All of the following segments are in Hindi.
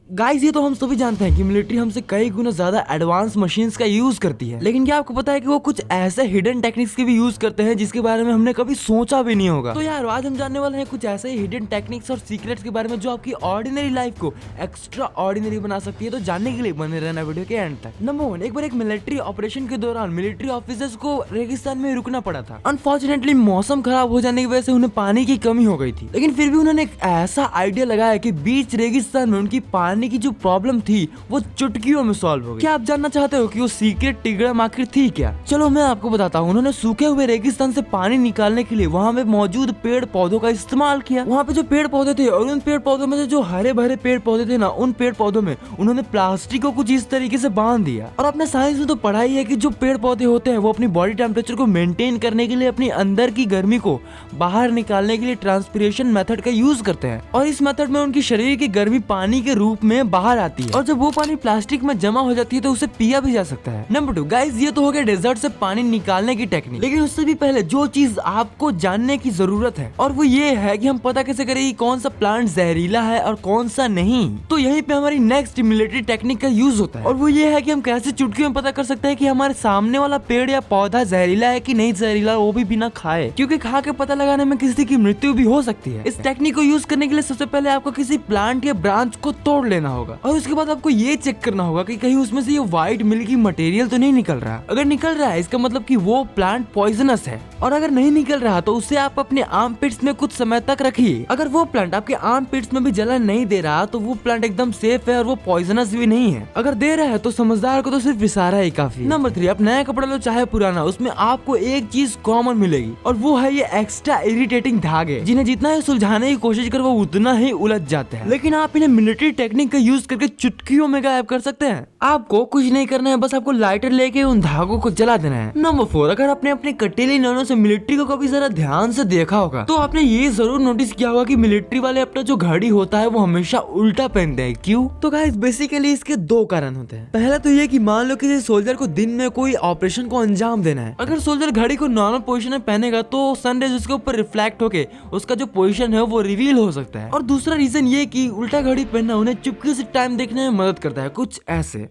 गाइस ये तो हम सभी जानते हैं कि मिलिट्री हमसे कई गुना ज्यादा एडवांस मशीन्स का यूज करती है, लेकिन क्या आपको पता है कि वो कुछ ऐसे हिडन टेक्निक्स के भी यूज करते हैं जिसके बारे में हमने कभी सोचा भी नहीं होगा। तो यार आज हम जानने वाले हैं कुछ ऐसे हिडन टेक्निक्स और सीक्रेट्स के बारे में जो आपकी ऑर्डिनरी लाइफ को एक्स्ट्रा ऑर्डिनरी बना सकती है। तो जानने के लिए बने रहना वीडियो के एंड तक। नंबर 1, एक बार एक मिलिट्री ऑपरेशन के दौरान मिलिट्री ऑफिसर्स को रेगिस्तान में रुकना पड़ा था। अनफॉर्चुनेटली मौसम खराब हो जाने की वजह से उन्हें पानी की कमी हो गई थी, लेकिन फिर भी उन्होंने एक ऐसा आइडिया लगाया कि बीच रेगिस्तान में उनकी पानी की जो प्रॉब्लम थी वो चुटकियों में सॉल्व हो गई। क्या आप जानना चाहते हो कि वो सीक्रेट टिग्रा आखिर थी क्या? चलो मैं आपको बताता हूँ। उन्होंने सूखे हुए रेगिस्तान से पानी निकालने के लिए वहाँ में मौजूद पेड़ पौधों का इस्तेमाल किया। वहाँ पे जो पेड़ पौधे थे और उन पेड़ पौधों में से जो हरे भरे पेड़ पौधे थे ना, उन पेड़ पौधों में उन्होंने प्लास्टिक को कुछ इस तरीके से बांध दिया। और अपने साइंस में तो पढ़ाई है कि जो पेड़ पौधे होते हैं वो अपनी बॉडी टेम्परेचर को मेंटेन करने के लिए अपनी अंदर की गर्मी को बाहर निकालने के लिए ट्रांसपिरेशन मेथड का यूज करते हैं, और इस मेथड में उनकी शरीर की गर्मी पानी के रूप में बाहर आती है, और जब वो पानी प्लास्टिक में जमा हो जाती है तो उसे पिया भी जा सकता है। नंबर 2 गाइस, ये तो हो गया डेजर्ट से पानी निकालने की टेक्निक, लेकिन उससे भी पहले जो चीज आपको जानने की जरूरत है और वो ये है कि हम पता कैसे करें कि कौन सा प्लांट जहरीला है और कौन सा नहीं। तो यहीं पे हमारी नेक्स्ट मिलिट्री टेक्निक का यूज होता है, और वो ये है कि हम कैसे चुटकियों में पता कर सकते हैं कि हमारे सामने वाला पेड़ या पौधा जहरीला है कि नहीं जहरीला, वो भी बिना खाए, क्योंकि खा के पता लगाने में किसी की मृत्यु भी हो सकती है। इस टेक्निक को यूज करने के लिए सबसे पहले आपको किसी प्लांट या ब्रांच को तोड़ लेना होगा, और उसके बाद आपको ये चेक करना होगा कि कहीं उसमें से ये व्हाइट मिल्की मटेरियल तो नहीं निकल रहा। अगर निकल रहा है इसका मतलब कि वो प्लांट पॉइजनस है, और अगर नहीं निकल रहा तो उसे आप अपने आर्म पिट्स में कुछ समय तक रखिए। अगर वो प्लांट आपके आर्म पिट्स में भी जलन नहीं दे रहा तो वो प्लांट एकदम सेफ है और वो पॉइजनस भी नहीं है। अगर दे रहा है तो समझदार को तो सिर्फ इशारा ही काफी। नंबर 3, आप नया कपड़ा लो चाहे पुराना, उसमें आपको एक चीज कॉमन मिलेगी, और वो है ये एक्स्ट्रा इरिटेटिंग धागे, जिन्हें जितना ही सुलझाने की कोशिश कर वो उतना ही उलझ जाते हैं, लेकिन आप इन्हें मिलिट्री टेक्निक का यूज करके चुटकियों में गायब कर सकते हैं। आपको कुछ नहीं करना है, बस आपको लाइटर लेके उन धागों को जला देना है। नंबर 4, अगर आपने अपने कटीली नैनों से मिलिट्री को कभी जरा ध्यान से देखा होगा तो आपने ये जरूर नोटिस किया होगा कि मिलिट्री वाले अपना जो घड़ी होता है वो हमेशा उल्टा पहनते हैं। क्यों? तो गाइस बेसिकली इसके 2 कारण होते हैं। पहला तो ये कि मान लो किसी सोल्जर को दिन में कोई ऑपरेशन को अंजाम देना है, अगर सोल्जर घड़ी को नॉर्मल पोजीशन में पहनेगा तो सनरेज उसके ऊपर रिफ्लेक्ट होके उसका जो पोजीशन है वो रिवील हो सकता है। और दूसरा रीजन ये कि उल्टा घड़ी पहनना उन्हें चुपके से टाइम देखने में मदद करता है, कुछ ऐसे।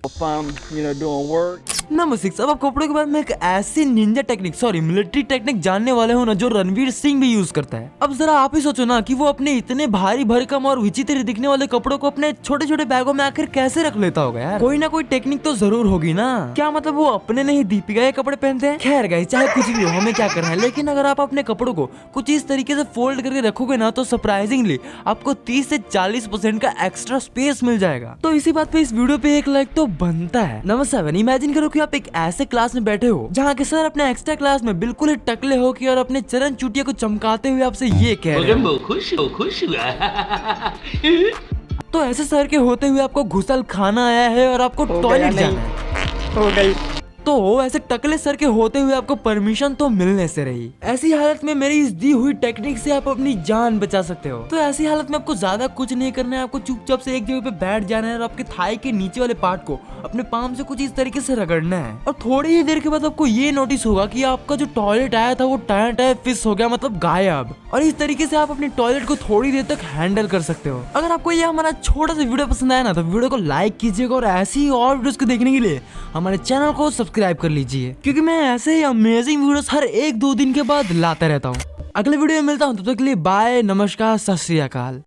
नंबर 6, अब आप कपड़ों के बारे में एक ऐसी निंजा टेक्निक मिलिट्री टेक्निक जानने वाले हो ना जो रणवीर सिंह भी यूज करता है। अब जरा आप ही सोचो ना कि वो अपने इतने भारी भरकम और विचित्र दिखने वाले कपड़ों को अपने छोटे छोटे बैगों में आखिर कैसे रख लेता होगा यार? कोई ना कोई टेक्निक तो जरूर होगी ना। क्या मतलब वो अपने नहीं दीपिका के कपड़े पहनते हैं? खैर गाइस, चाहे कुछ भी हो, हमें क्या करना है, लेकिन अगर आप अपने कपड़ों को कुछ इस तरीके से फोल्ड करके रखोगे ना तो सरप्राइजिंगली आपको 30 से 40% का एक्स्ट्रा स्पेस मिल जाएगा। तो इसी बात पे इस वीडियो पे एक लाइक तो बनता है। नंबर 7, इमेजिन करो कि आप एक ऐसे क्लास में बैठे हो जहाँ के सर अपने एक्स्ट्रा क्लास में बिल्कुल ही टकले हो कि और अपने चरण चुटिया को चमकाते हुए आपसे ये कह रहे हैं, खुश तो ऐसे सर के होते हुए आपको घुसल खाना आया है और आपको टॉयलेट जाना है। हो गई। तो ऐसे टकले सर के होते हुए आपको परमिशन तो मिलने से रही। ऐसी हालत में मेरी इस दी हुई टेक्निक से आप अपनी जान बचा सकते हो। तो ऐसी हालत में आपको ज्यादा कुछ नहीं करना है, आपको चुपचाप से एक जगह पे बैठ जाना है और आपके थाई के नीचे वाले पार्ट को अपने पाम से कुछ इस तरीके से रगड़ना है, और थोड़ी ही देर के बाद आपको ये नोटिस होगा कि आपका जो टॉयलेट आया था वो टाया फिस हो गया, मतलब गायब। और इस तरीके से आप अपने टॉयलेट को थोड़ी देर तक हैंडल कर सकते हो। अगर आपको ये हमारा छोटा सा वीडियो पसंद आया ना तो वीडियो को लाइक कीजिएगा, और ऐसी और वीडियोस को देखने के लिए हमारे चैनल को सब्सक्राइब कर लीजिए, क्योंकि मैं ऐसे ही अमेजिंग वीडियोस हर 1-2 दिन के बाद लाता रहता हूँ। अगले वीडियो में मिलता हूँ, तब तक के लिए बाय, नमस्कार, सत श्री अकाल।